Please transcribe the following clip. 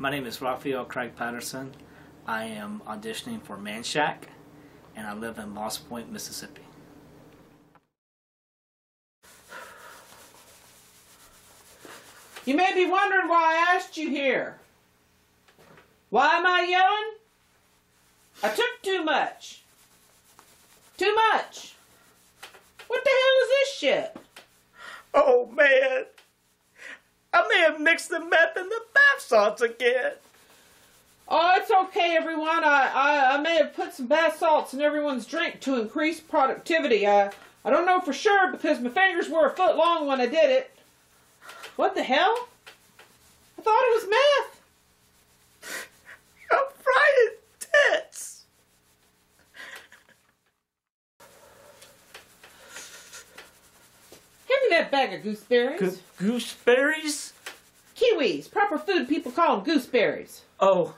My name is Raphael Craig Patterson. I am auditioning for Man Shack, and I live in Moss Point, Mississippi. You may be wondering why I asked you here. Why am I yelling? I took too much. Too much. What the hell is this shit? Oh man, I may have mixed the meth and the bath salts again. Oh, it's okay, everyone. I may have put some bath salts in everyone's drink to increase productivity. I don't know for sure because my fingers were a foot long when I did it. What the hell? I thought it was meth. I'm fried in tits. Give me that bag of gooseberries. Gooseberries? Kiwis. Proper food people call them gooseberries. Oh,